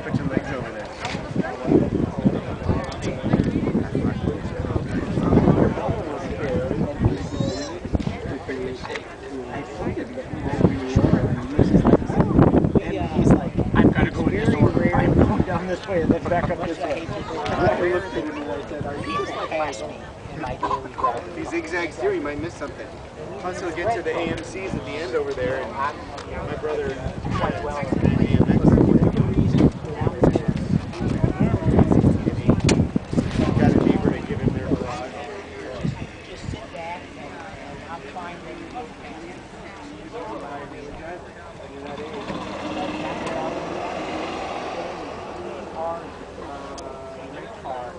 Put your legs over there. And he's like, I've got to go in this order. I'm going down this way and then back up this way. I looked at him and I said, are you just like me in my daily drive? If he zigzags here, you might miss something. Plus, he'll get to the AMCs at the end over there, and my brother quite well. Got a neighbor to give him their garage. Just sit back and I'm fine with it. Car.